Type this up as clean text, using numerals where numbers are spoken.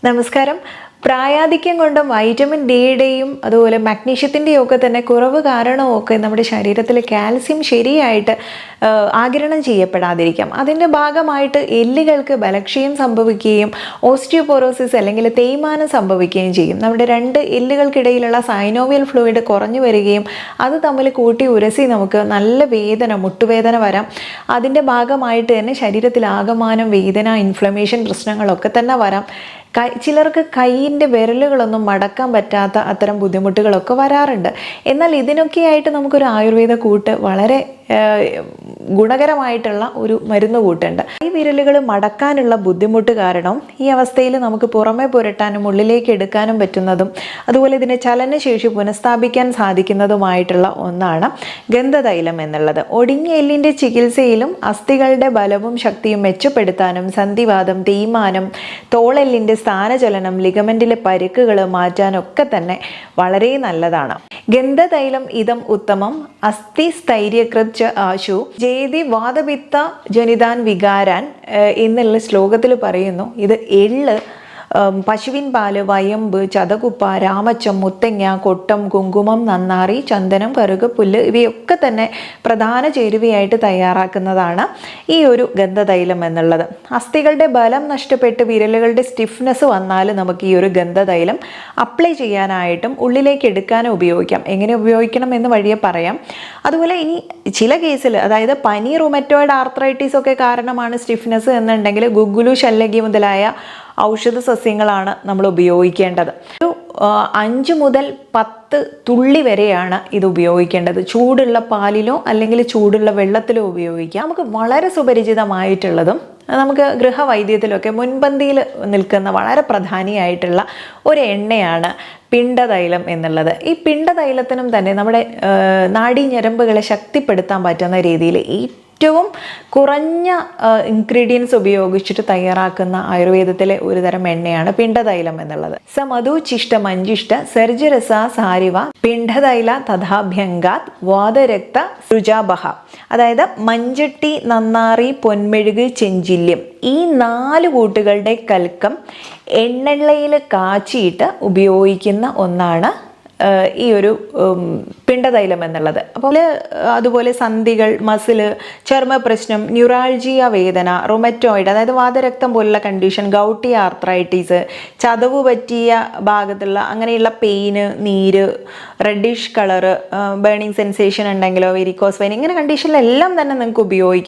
നമസ്കാരം. പ്രായാധിക്യം കൊണ്ടും വൈറ്റമിൻ ഡിയുടെയും അതുപോലെ മഗ്നീഷ്യത്തിൻ്റെയും ഒക്കെ തന്നെ കുറവ് കാരണമൊക്കെ നമ്മുടെ ശരീരത്തിൽ കാൽസ്യം ശരിയായിട്ട് ആഗിരണം ചെയ്യപ്പെടാതിരിക്കാം. അതിൻ്റെ ഭാഗമായിട്ട് എല്ലുകൾക്ക് ബലക്ഷയം സംഭവിക്കുകയും ഓസ്റ്റിയോപോറോസിസ് അല്ലെങ്കിൽ തേയ്മാനം സംഭവിക്കുകയും ചെയ്യും. നമ്മുടെ രണ്ട് എല്ലുകൾക്കിടയിലുള്ള സൈനോവിയൽ ഫ്ലൂയിഡ് കുറഞ്ഞു വരികയും അത് തമ്മിൽ കൂട്ടി ഉരസി നമുക്ക് നല്ല വേദന, മുട്ടുവേദന വരാം. അതിൻ്റെ ഭാഗമായിട്ട് തന്നെ ശരീരത്തിൽ ആകമാനം വേദന, ഇൻഫ്ലമേഷൻ പ്രശ്നങ്ങളൊക്കെ തന്നെ വരാം. ചിലർക്ക് കൈയിൻ്റെ വിരലുകളൊന്നും മടക്കാൻ പറ്റാത്ത അത്തരം ബുദ്ധിമുട്ടുകളൊക്കെ വരാറുണ്ട്. എന്നാൽ ഇതിനൊക്കെയായിട്ട് നമുക്കൊരു ആയുർവേദ കൂട്ട് വളരെ ഗുണകരമായിട്ടുള്ള ഒരു മരുന്ന് കൂട്ടുണ്ട്. ഈ വിരലുകൾ മടക്കാനുള്ള ബുദ്ധിമുട്ട് കാരണം ഈ അവസ്ഥയിൽ നമുക്ക് പുറമെ പുരട്ടാനും ഉള്ളിലേക്ക് എടുക്കാനും പറ്റുന്നതും അതുപോലെ ഇതിൻ്റെ ചലനശേഷി പുനഃസ്ഥാപിക്കാൻ സാധിക്കുന്നതുമായിട്ടുള്ള ഒന്നാണ് ഗന്ധതൈലം എന്നുള്ളത്. ഒടിഞ്ഞ എല്ലിൻ്റെ ചികിത്സയിലും അസ്ഥികളുടെ ബലവും ശക്തിയും മെച്ചപ്പെടുത്താനും സന്ധിവാതം, തേയ്മാനം, തോളെല്ലിൻ്റെ സ്ഥാനചലനം, ലിഗമെന്റിലെ പരിക്കുകൾ മാറ്റാനൊക്കെ തന്നെ വളരെ നല്ലതാണ്. ഗന്ധതൈലം ഇതം ഉത്തമം അസ്ഥി സ്ഥൈര്യകൃത് ആശു ജേതി വാതപിത്ത ജനിതാൻ വികാരാൻ എന്നുള്ള ശ്ലോകത്തിൽ പറയുന്നു. ഇത് എള്ള്, പശുവിൻ പാല്, വയമ്പ്, ചതകുപ്പ, രാമച്ചം, മുത്തങ്ങ, കൊട്ടം, കുങ്കുമം, നന്നാറി, ചന്ദനം, കറുകപ്പുല്ല് ഇവയൊക്കെ തന്നെ പ്രധാന ചേരുവയായിട്ട് തയ്യാറാക്കുന്നതാണ് ഈ ഒരു ഗന്ധതൈലം എന്നുള്ളത്. അസ്ഥികളുടെ ബലം നഷ്ടപ്പെട്ട് വിരലുകളുടെ സ്റ്റിഫ്നെസ് വന്നാൽ നമുക്ക് ഈ ഒരു ഗന്ധതൈലം അപ്ലൈ ചെയ്യാനായിട്ടും ഉള്ളിലേക്ക് എടുക്കാനും ഉപയോഗിക്കാം. എങ്ങനെ ഉപയോഗിക്കണം എന്ന് വഴിയെ പറയാം. അതുപോലെ ഇനി ചില കേസിൽ, അതായത് പനി, റുമറ്റോയിഡ് ആർത്രൈറ്റിസ് ഒക്കെ കാരണമാണ് സ്റ്റിഫ്നെസ് എന്നുണ്ടെങ്കിൽ ഗുഗ്ഗുലു, ശല്ലഗി മുതലായ ഔഷധ സസ്യങ്ങളാണ് നമ്മൾ ഉപയോഗിക്കേണ്ടത്. ഒരു 5 മുതൽ 10 തുള്ളി വരെയാണ് ഇത് ഉപയോഗിക്കേണ്ടത്. ചൂടുള്ള പാലിലോ അല്ലെങ്കിൽ ചൂടുള്ള വെള്ളത്തിലോ ഉപയോഗിക്കാം. നമുക്ക് വളരെ സുപരിചിതമായിട്ടുള്ളതും നമുക്ക് ഗൃഹവൈദ്യത്തിലൊക്കെ മുൻപന്തിയിൽ നിൽക്കുന്ന വളരെ പ്രധാനിയായിട്ടുള്ള ഒരു എണ്ണയാണ് പിണ്ടതൈലം എന്നുള്ളത്. ഈ പിണ്ടതൈലത്തിനും തന്നെ നമ്മുടെ നാഡീഞരമ്പുകളെ ശക്തിപ്പെടുത്താൻ പറ്റുന്ന രീതിയിൽ ഏറ്റവും കുറഞ്ഞ ഇൻഗ്രീഡിയൻസ് ഉപയോഗിച്ചിട്ട് തയ്യാറാക്കുന്ന ആയുർവേദത്തിലെ ഒരു തരം എണ്ണയാണ് പിണ്ടതൈലം എന്നുള്ളത്. സ മധുചിഷ്ട മഞ്ജിഷ്ട സർജരസ സാരിവ പിണ്ടതൈല തഥാഭ്യങ്കാത് വാതരക്ത സൃജാബഹ. അതായത് മഞ്ചട്ടി, നന്നാറി, പൊന്മെഴുക്, ചെഞ്ചില്യം ഈ 4 കൂട്ടുകളുടെ കൽക്കം എണ്ണെണ്ണയിൽ കാച്ചിയിട്ട് ഉപയോഗിക്കുന്ന ഒന്നാണ് ഈ ഒരു പിണ്ടതൈലം എന്നുള്ളത്. അപ്പോൾ അതുപോലെ സന്ധികൾ, മസില്, ചർമ്മ പ്രശ്നം, ന്യൂറാൾജിയ വേദന, റൊമറ്റോയിഡ് അതായത് വാതരക്തം പോലുള്ള കണ്ടീഷൻ, ഗൗട്ടി ആർത്രൈറ്റിസ്, ചതവ് പറ്റിയ ഭാഗത്തുള്ള അങ്ങനെയുള്ള പെയിന്, നീര്, റെഡിഷ് കളറ്, ബേണിംഗ് സെൻസേഷൻ ഉണ്ടെങ്കിലോ, വെരിക്കോസ് വെയിൻ ഇങ്ങനെ കണ്ടീഷനിലെല്ലാം തന്നെ നിങ്ങൾക്ക് ഉപയോഗിക്കാം.